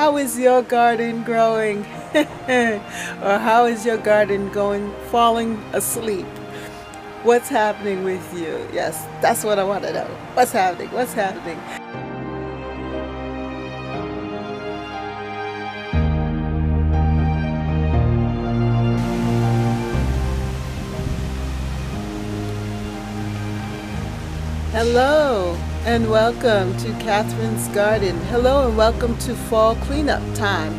how is your garden growing? Or how is your garden falling asleep? What's happening with you? Yes, that's what I want to know. What's happening? What's happening? Hello and welcome to Catherine's Garden. Hello and welcome to fall cleanup time.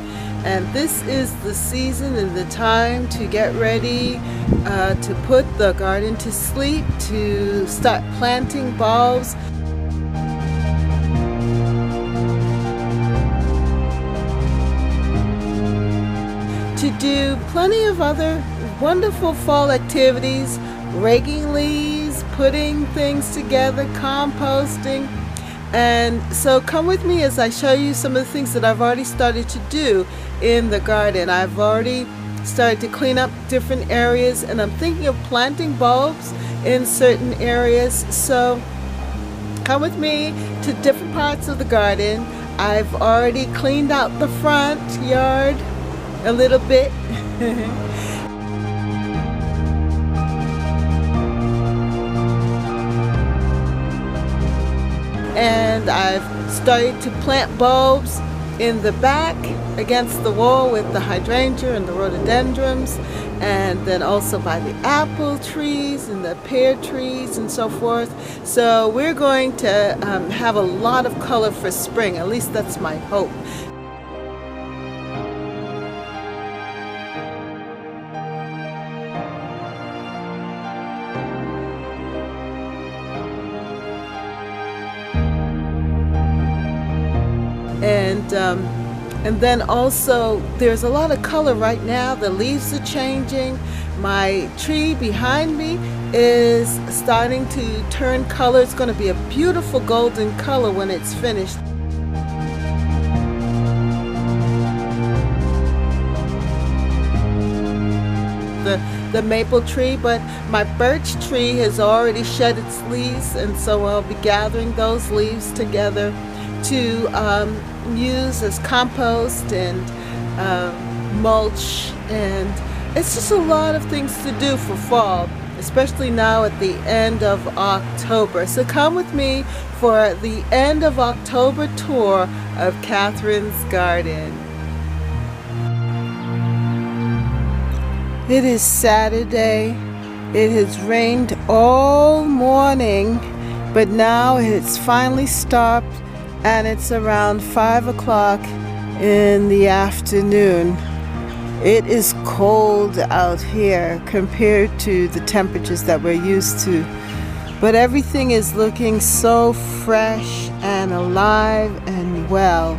And this is the season and the time to get ready to put the garden to sleep, to start planting bulbs. To do plenty of other wonderful fall activities, raking leaves, putting things together, composting. And so come with me as I show you some of the things that I've already started to do in the garden. I've already started to clean up different areas, and I'm thinking of planting bulbs in certain areas. So come with me to different parts of the garden. I've already cleaned out the front yard a little bit. And I've started to plant bulbs in the back against the wall with the hydrangea and the rhododendrons, and then also by the apple trees and the pear trees and so forth. So we're going to have a lot of color for spring. At least that's my hope. And then also there's a lot of color right now. The leaves are changing. My tree behind me is starting to turn color. It's going to be a beautiful golden color when it's finished. The maple tree, but my birch tree has already shed its leaves, and so I'll be gathering those leaves together to use as compost and mulch. And it's just a lot of things to do for fall, especially now at the end of October. So come with me for the end of October tour of Catherine's Garden. It is Saturday. It has rained all morning, but now it's finally stopped, and it's around 5 o'clock in the afternoon. It is cold out here compared to the temperatures that we're used to, but everything is looking so fresh and alive and well.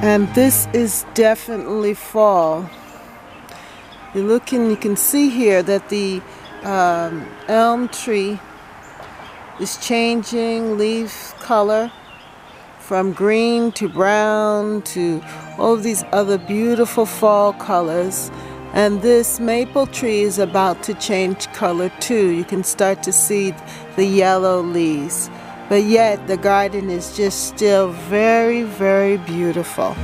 And this is definitely fall. You can see here that the elm tree is changing leaf color from green to brown to all of these other beautiful fall colors. And this maple tree is about to change color too. You can start to see the yellow leaves. But yet the garden is just still very, very beautiful.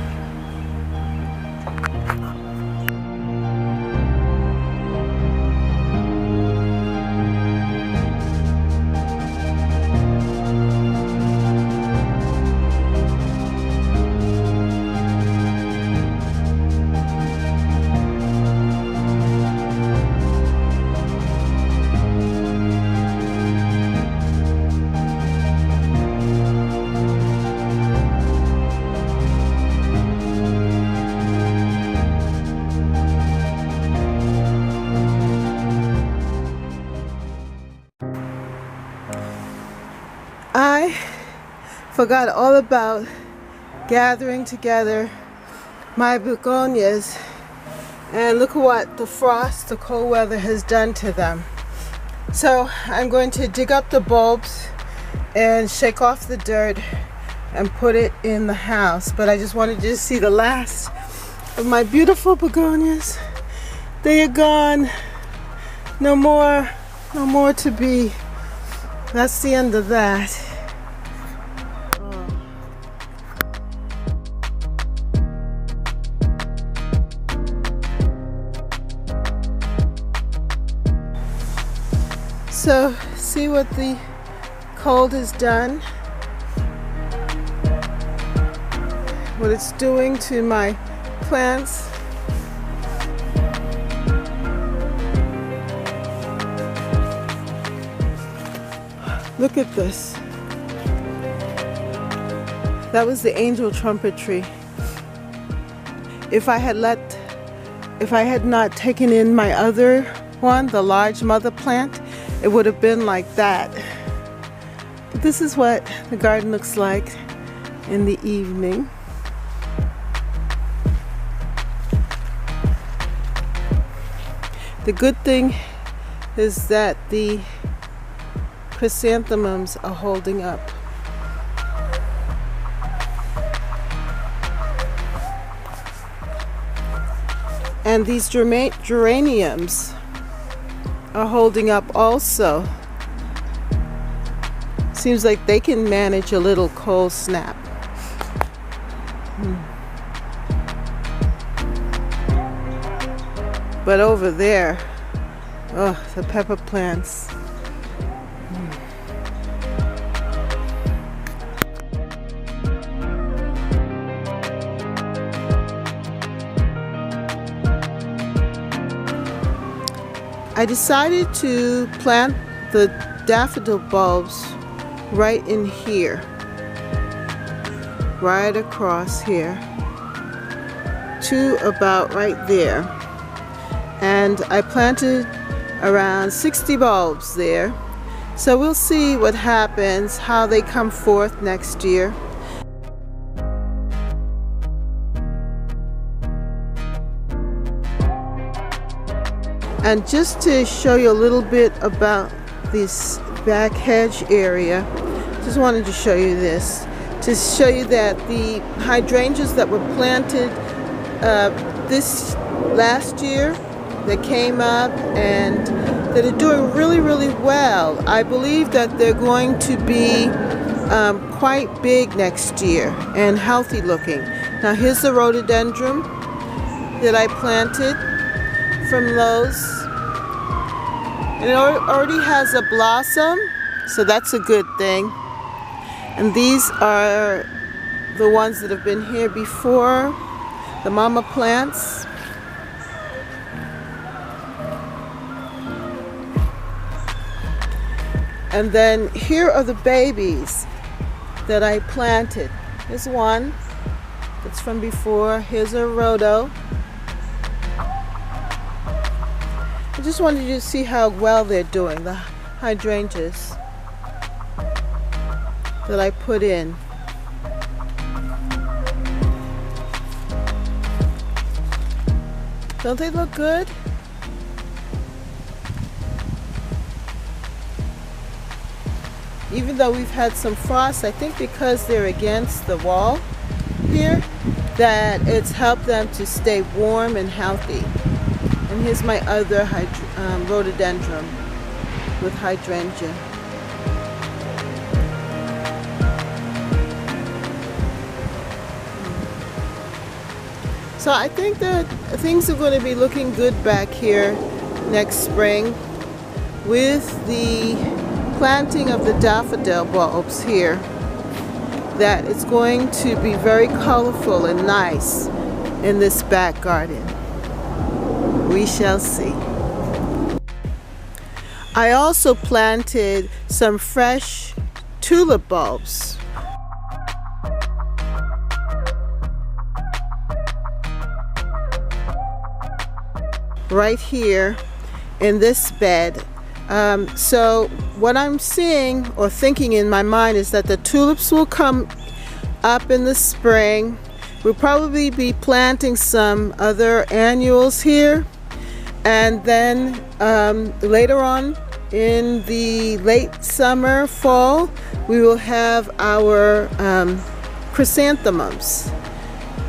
I forgot all about gathering together my begonias, and look at what the frost, the cold weather has done to them. So I'm going to dig up the bulbs and shake off the dirt and put it in the house. But I just wanted you to see the last of my beautiful begonias. They are gone. No more to be. That's the end of that. So see what the cold has done, what it's doing to my plants. Look at this. That was the angel trumpet tree. If I had not taken in my other one, the large mother plant, it would have been like that. But this is what the garden looks like in the evening. The good thing is that the chrysanthemums are holding up. And these geraniums are holding up also. Seems like they can manage a little cold snap. But over there, oh, the pepper plants. I decided to plant the daffodil bulbs right in here, right across here, to about right there. And I planted around 60 bulbs there. So we'll see what happens, how they come forth next year. And just to show you a little bit about this back hedge area, just wanted to show you this, to show you that the hydrangeas that were planted this last year, that came up and that are doing really, really well. I believe that they're going to be quite big next year and healthy looking. Now here's the rhododendron that I planted from Lowe's, and it already has a blossom, so that's a good thing. And these are the ones that have been here before, the mama plants. And then here are the babies that I planted. Here's one that's from before. Here's a rhodo. I just wanted you to see how well they're doing, the hydrangeas that I put in. Don't they look good? Even though we've had some frost, I think because they're against the wall here, that it's helped them to stay warm and healthy. And here's my other rhododendron with hydrangea. So I think that things are going to be looking good back here next spring with the planting of the daffodil bulbs here, that it's going to be very colorful and nice in this back garden. We shall see. I also planted some fresh tulip bulbs. Right here in this bed. So what I'm seeing or thinking in my mind is that the tulips will come up in the spring. We'll probably be planting some other annuals here, and then later on in the late summer, fall, we will have our chrysanthemums.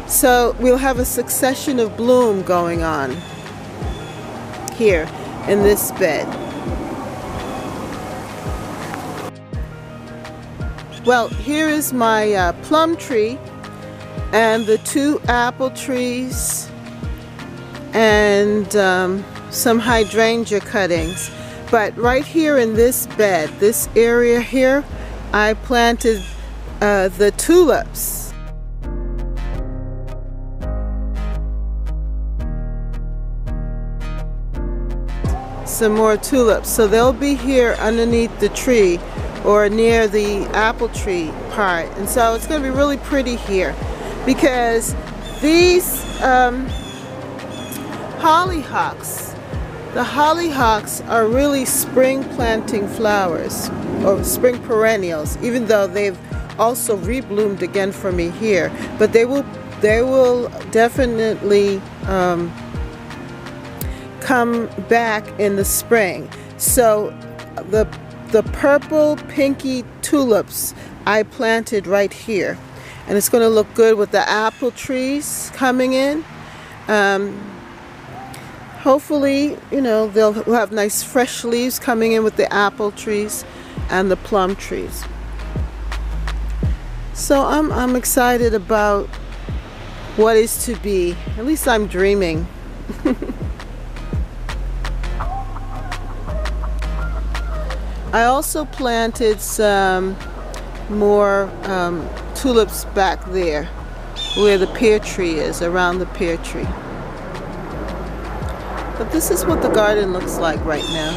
So we'll have a succession of bloom going on here in this bed. Well, here is my plum tree and the 2 apple trees and some hydrangea cuttings. But right here in this bed, this area here, I planted the tulips. Some more tulips. So they'll be here underneath the tree or near the apple tree part. And so it's going to be really pretty here because these hollyhocks, the hollyhocks are really spring planting flowers or spring perennials, even though they've also rebloomed again for me here. But they will definitely come back in the spring. So the purple pinky tulips I planted right here, and it's going to look good with the apple trees coming in. Hopefully, you know, they'll have nice fresh leaves coming in with the apple trees and the plum trees. So I'm excited about what is to be. At least I'm dreaming. I also planted some more tulips back there where the pear tree is, around the pear tree. But this is what the garden looks like right now.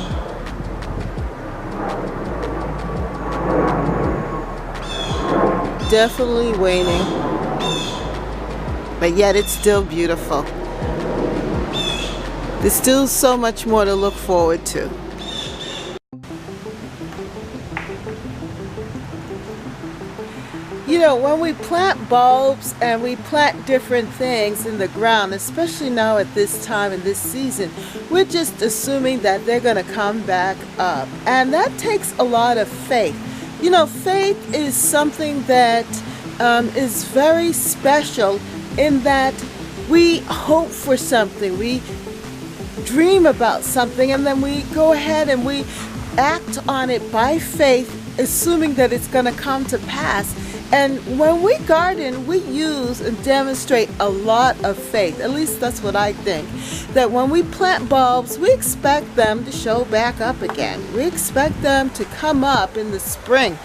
Definitely waning, but yet it's still beautiful. There's still so much more to look forward to. You know, when we plant bulbs and we plant different things in the ground, especially now at this time in this season, we're just assuming that they're going to come back up. And that takes a lot of faith. You know, faith is something that is very special in that we hope for something, we dream about something, and then we go ahead and we act on it by faith, assuming that it's going to come to pass. And when we garden, we use and demonstrate a lot of faith. At least that's what I think. That when we plant bulbs, we expect them to show back up again. We expect them to come up in the spring.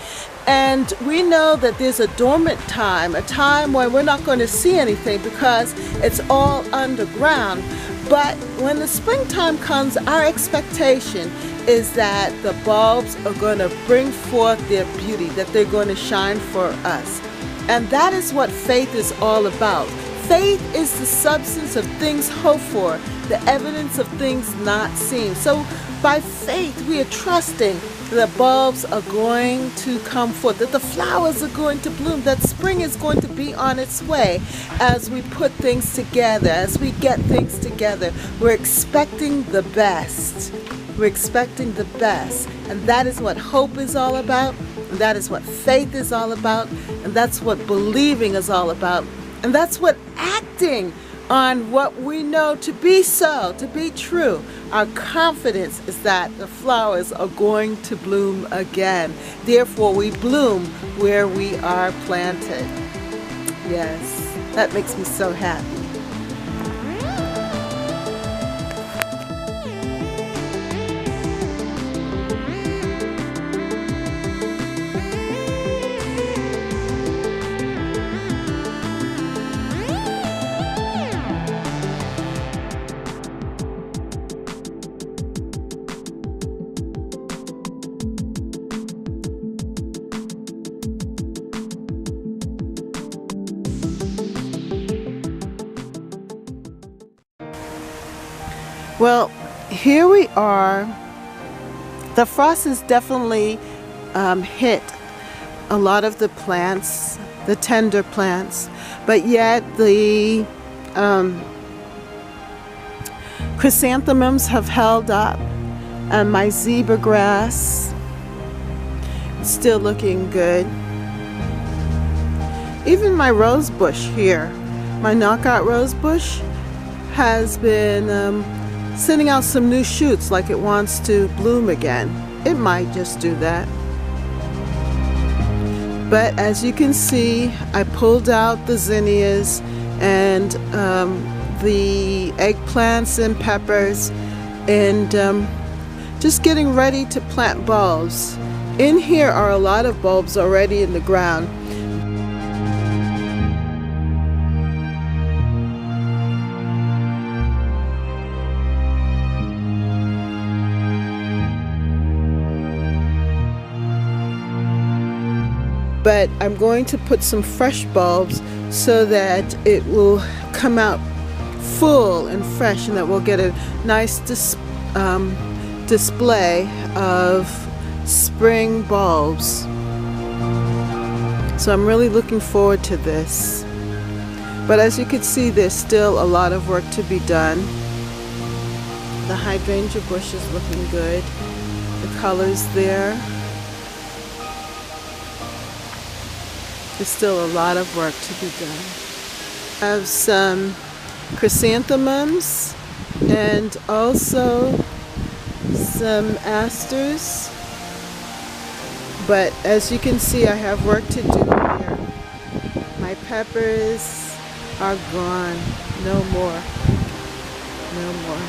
And we know that there's a dormant time, a time when we're not going to see anything because it's all underground. But when the springtime comes, our expectation is that the bulbs are going to bring forth their beauty, that they're going to shine for us. And that is what faith is all about. Faith is the substance of things hoped for, the evidence of things not seen. So by faith, we are trusting the bulbs are going to come forth, that the flowers are going to bloom, that spring is going to be on its way as we put things together, as we get things together. We're expecting the best. We're expecting the best. And that is what hope is all about. And that is what faith is all about. And that's what believing is all about. And that's what acting on what we know to be so, to be true. Our confidence is that the flowers are going to bloom again. Therefore, we bloom where we are planted. Yes, that makes me so happy. Well, here we are. The frost has definitely hit a lot of the plants, the tender plants, but yet the chrysanthemums have held up, and my zebra grass is still looking good. Even my rose bush here, my knockout rose bush, has been sending out some new shoots, like it wants to bloom again. It might just do that. But as you can see, I pulled out the zinnias and the eggplants and peppers, and just getting ready to plant bulbs. In here are a lot of bulbs already in the ground. But I'm going to put some fresh bulbs so that it will come out full and fresh, and that we'll get a nice display of spring bulbs. So I'm really looking forward to this. But as you can see, there's still a lot of work to be done. The hydrangea bush is looking good. The colors there. There's still a lot of work to be done. I have some chrysanthemums and also some asters. But as you can see, I have work to do here. My peppers are gone. No more. No more.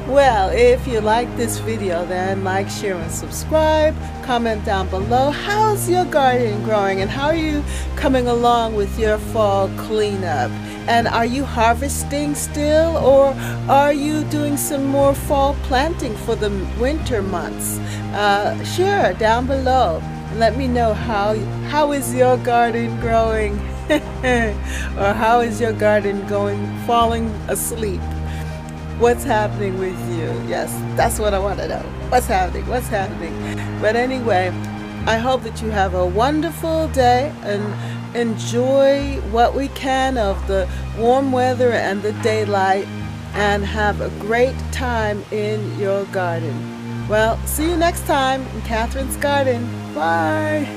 Well, if you like this video, then like, share, and subscribe. Comment down below. How's your garden growing, and how are you coming along with your fall cleanup? And are you harvesting still, or are you doing some more fall planting for the winter months? Share down below and let me know how is your garden growing, or how is your garden falling asleep. What's happening with you? Yes, that's what I want to know. What's happening? What's happening? But anyway, I hope that you have a wonderful day and enjoy what we can of the warm weather and the daylight, and have a great time in your garden. Well, see you next time in Catherine's Garden. Bye.